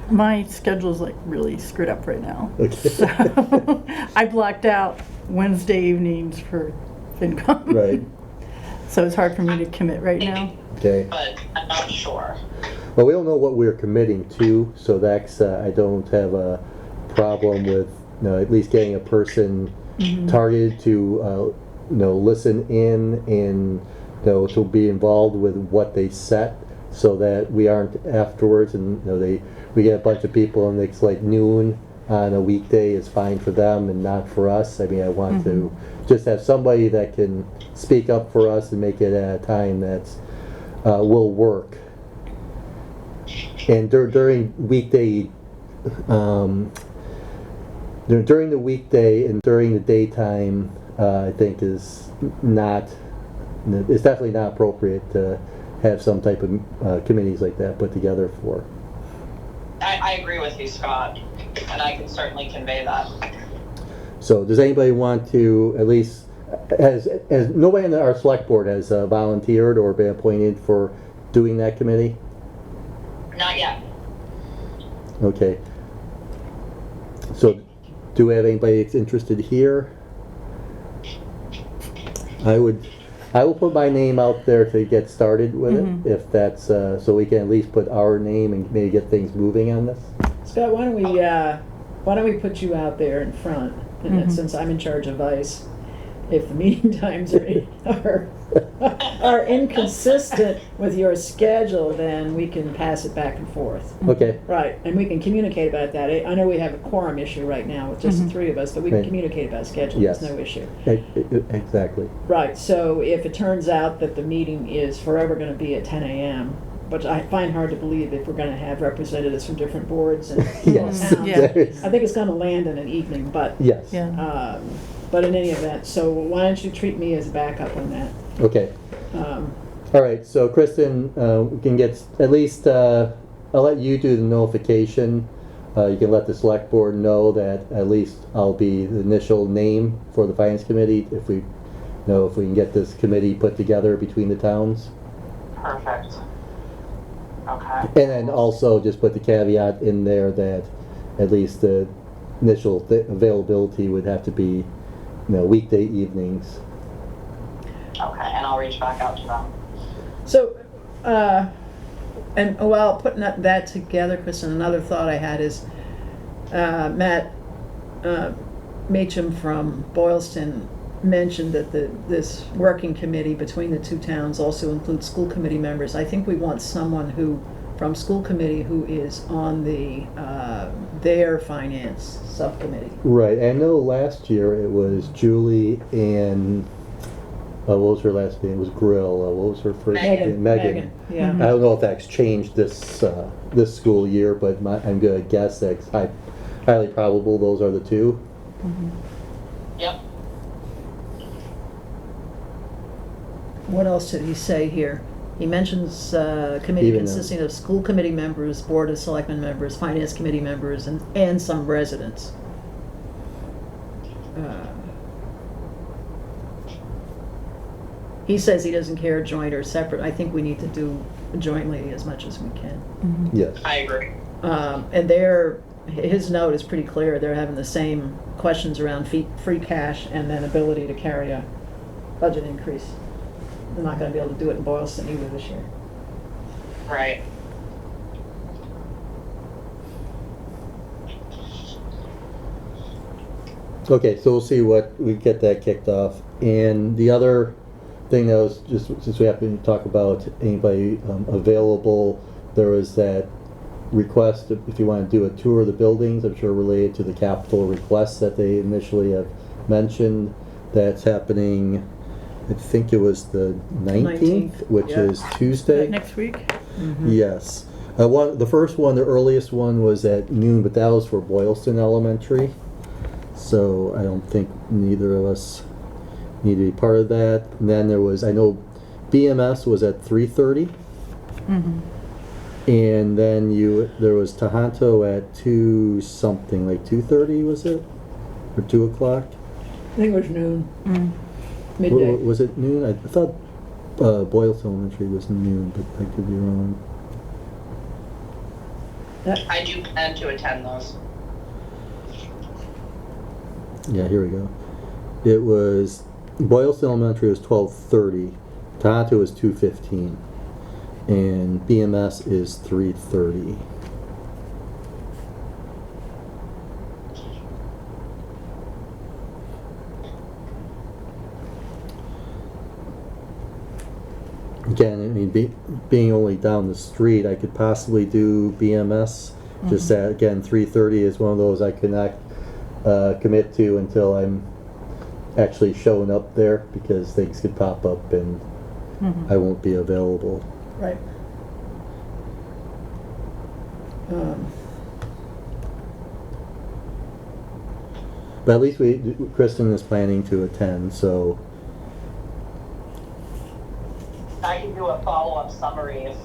My schedule's like really screwed up right now. Okay. So I blocked out Wednesday evenings for FinCom. Right. So it's hard for me to commit right now. Okay. But I'm not sure. Well, we don't know what we're committing to, so that's I don't have a problem with at least getting a person targeted to listen in and to be involved with what they set, so that we aren't afterwards and we get a bunch of people and it's like noon on a weekday is fine for them and not for us. I mean, I want to just have somebody that can speak up for us and make it at a time that's will work. And during weekday, during the weekday and during the daytime, I think is not. It's definitely not appropriate to have some type of committees like that put together for. I agree with you, Scott, and I can certainly convey that. So, does anybody want to at least has nobody on our select board has volunteered or been appointed for doing that committee? Not yet. Okay. So, do we have anybody that's interested here? I will put my name out there to get started with it, if that's, so we can at least put our name and maybe get things moving on this. Scott, why don't we put you out there in front, and then since I'm in charge of vice, if the meeting times are inconsistent with your schedule, then we can pass it back and forth. Okay, Right, and we can communicate about that. I know we have a quorum issue right now with just the three of us, but we can Right. communicate about schedule, Yes. there's no issue. exactly. Right, so if it turns out that the meeting is forever gonna be at 10 a.m., which I find hard to believe if we're gonna have representatives from different boards and Yes. towns. Yeah. I think it's gonna land in an evening, but, Yes. Yeah. but in any event, so why don't you treat me as a backup on that? Okay. Um, All right, so Kristen, we can get, at least, I'll let you do the notification. You can let the select board know that at least I'll be the initial name for the finance committee if we can get this committee put together between the towns. Perfect. Okay. And then also just put the caveat in there that at least the initial availability would have to be, weekday evenings. Okay, and I'll reach back out to them. So, And while putting that together, Kristen, another thought I had is, Matt Macham from Boylston mentioned that this working committee between the two towns also includes school committee members. I think we want someone from school committee who is on their finance subcommittee. Right, I know last year it was Julie and, what was her last name? It was Grill. What was her first name? Megan. Yeah. I don't know if that's changed this school year, but I'm gonna guess that it's highly probable those are the two. Yep. What else did he say here? He mentions committee Even, consisting of school committee members, board of selectmen members, finance committee members, and some residents. He says he doesn't care joint or separate. I think we need to do jointly as much as we can. Yes. I agree. And his note is pretty clear. They're having the same questions around free cash and then ability to carry a budget increase. They're not gonna be able to do it in Boylston either this year. Right. Okay, so we'll see what, we get that kicked off. And the other thing that was, just since we happen to talk about anybody available, there was that request, if you want to do a tour of the buildings, I'm sure related to the capital requests that they initially have mentioned. That's happening, I think it was the 19th, which yeah. is Tuesday. Next week? Yes. The first one, the earliest one was at noon, but that was for Boylston Elementary. So I don't think neither of us need to be part of that. And then there was, I know BMS was at 3:30. And then there was Tohoto at 2 something, like 2:30 was it? Or 2 o'clock? I think it was noon. Midday. Was it noon? I thought Boylston Elementary was noon, but I could be wrong. I do plan to attend those. Yeah, here we go. It was, Boylston Elementary was 12:30, Tohoto was 2:15, and BMS is 3:30. Again, I mean, being only down the street, I could possibly do BMS. Just that, again, 3:30 is one of those I could not commit to until I'm actually showing up there, because things could pop up and I won't be available. Right. But at least Kristen is planning to attend, so I can do a follow-up summary if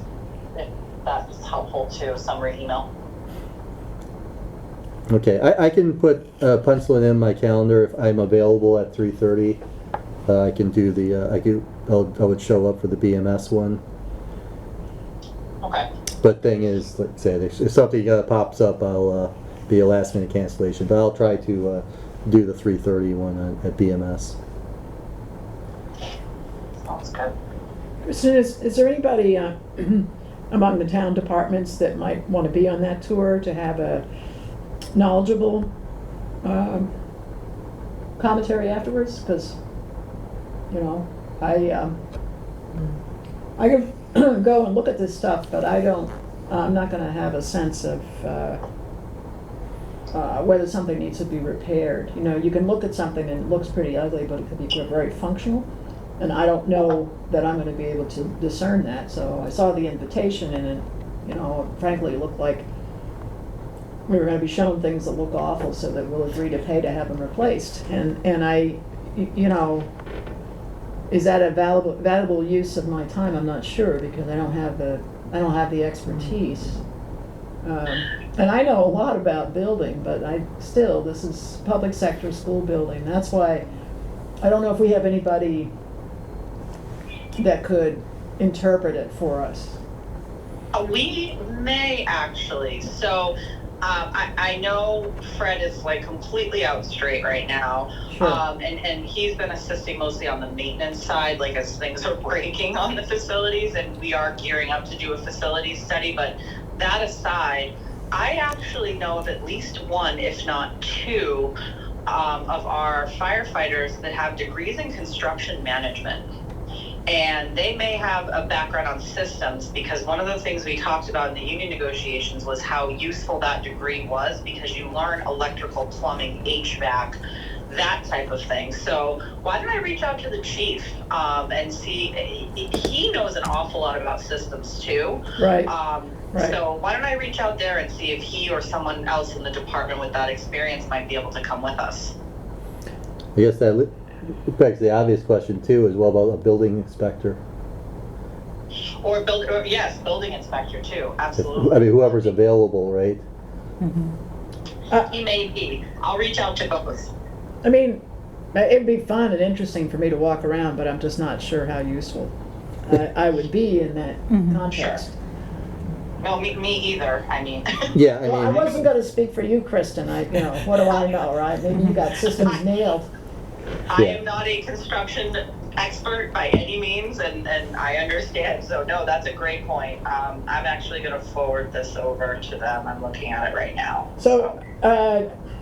that's helpful too, a summary email. okay. I can put pencil it in my calendar if I'm available at 3:30. I can do the I would show up for the BMS one. Okay. But thing is, like I said, if something pops up, I'll be a last minute cancellation. But I'll try to do the 3:30 one at BMS. Sounds good. Kristen, is there anybody among the town departments that might want to be on that tour to have a knowledgeable commentary afterwards? Because, you know, I could go and look at this stuff, but I'm not going to have a sense of whether something needs to be repaired. You know, you can look at something and it looks pretty ugly, but it could be very functional. And I don't know that I'm going to be able to discern that. So I saw the invitation and it, you know, frankly, it looked like we were going to be shown things that look awful so that we'll agree to pay to have them replaced. And I, you know, is that a valuable use of my time? I'm not sure, because I don't have the expertise. And I know a lot about building, but this is public sector school building. That's why I don't know if we have anybody that could interpret it for us. We may actually. So I know Fred is like completely out straight right now. Sure. And he's been assisting mostly on the maintenance side, like as things are breaking on the facilities, and we are gearing up to do a facilities study. But that aside, I actually know of at least one, if not two, of our firefighters that have degrees in construction management. And they may have a background on systems, because one of the things we talked about in the union negotiations was how useful that degree was, because you learn electrical, plumbing, HVAC, that type of thing. So why don't I reach out to the chief and see, he knows an awful lot about systems too. Right. Right. So why don't I reach out there and see if he or someone else in the department with that experience might be able to come with us. I guess that begs the obvious question too, is what about a building inspector? Or yes, building inspector too, absolutely. I mean, whoever's available, right? He may be. I'll reach out to both. I mean, it'd be fun and interesting for me to walk around, but I'm just not sure how useful I would be in that context. No, me either. I mean. Yeah, I Well, I mean, wasn't gonna speak for you, Kristen. What do I know, right? Maybe you got systems nailed. I am not a construction expert by any means, and I understand. So no, that's a great point. I'm actually going to forward this over to them. I'm looking at it right now. So,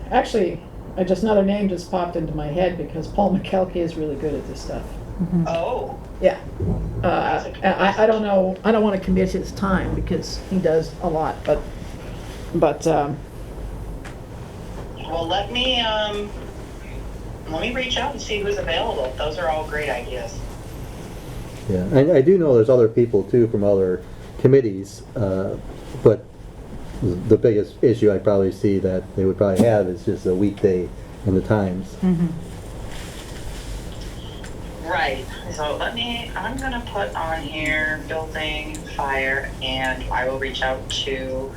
actually, just another name just popped into my head, because Paul McKelkey is really good at this stuff. Oh, Yeah. I don't know, I don't want to commit his time because he does a lot, but, well, let me reach out and see who's available. Those are all great ideas. yeah, I do know there's other people too from other committees, but the biggest issue I probably see that they would probably have is just a weekday and the times. Right. So I'm going to put on here building, fire, and I will reach out to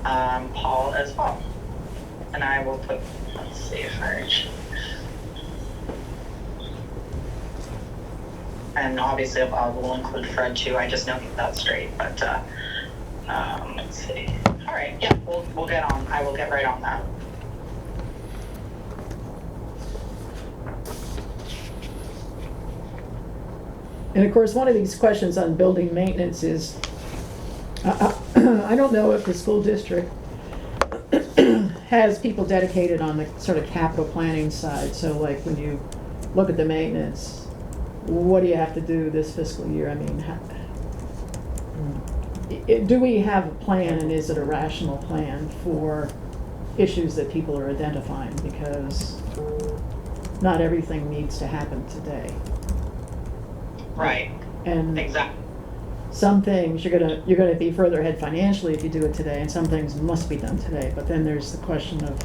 Paul as well. And I will put, let's see if I reach. And obviously I will include Fred too. I just know that's straight, but let's see. All right, yeah, we'll get on. I will get right on that. and of course, one of these questions on building maintenance is, I don't know if the school district has people dedicated on the sort of capital planning side. So like when you look at the maintenance, what do you have to do this fiscal year? I mean, do we have a plan, and is it a rational plan for issues that people are identifying? Because not everything needs to happen today. Right. And Exactly. some things you're gonna be further ahead financially if you do it today, and some things must be done today. But then there's the question of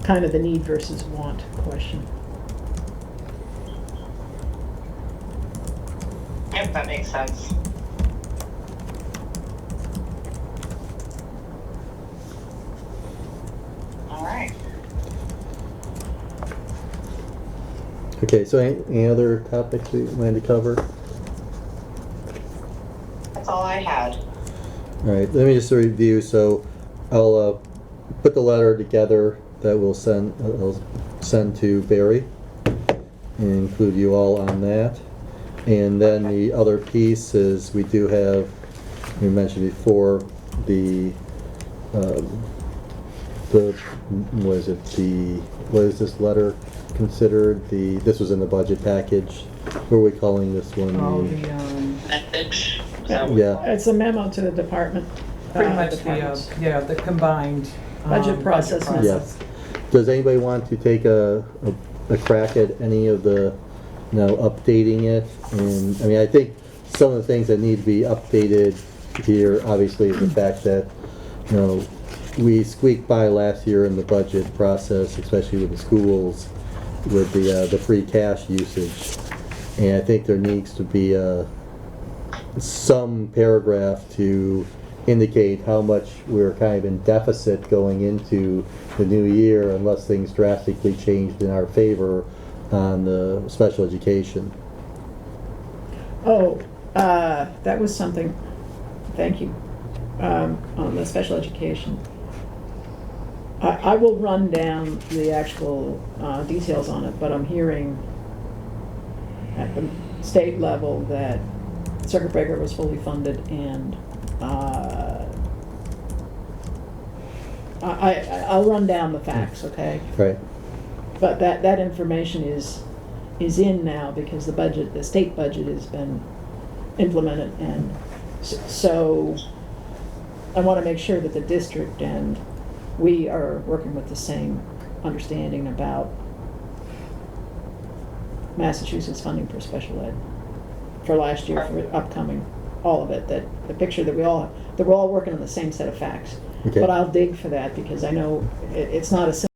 kind of the need versus want question. Yep, that makes sense. All right. Okay, so any other topics we wanted to cover? That's all I had. All right, let me just review. So I'll put the letter together that we'll send to Barry and include you all on that. And then the other piece is we do have, we mentioned before, what is this letter considered? This was in the budget package. What are we calling this one? Oh, Message. Yeah. It's a memo to the department. pretty much departments. the combined. Budget process memo. Yes. Does anybody want to take a crack at any of the, updating it? And, I mean, I think some of the things that need to be updated here, obviously, is the fact that, we squeaked by last year in the budget process, especially with the schools, with the free cash usage. And I think there needs to be some paragraph to indicate how much we're kind of in deficit going into the new year unless things drastically changed in our favor on the special education. Oh, that was something, thank you, on the special education. I will run down the actual details on it, but I'm hearing at the state level that circuit breaker was fully funded, and I'll run down the facts, okay? Right. But that information is in now because the state budget has been implemented, and so I want to make sure that the district and we are working with the same understanding about Massachusetts funding for special ed for last year, for upcoming, all of it, that the picture that we're all working on the same set of facts. Okay. But I'll dig for that because I know it's not a simple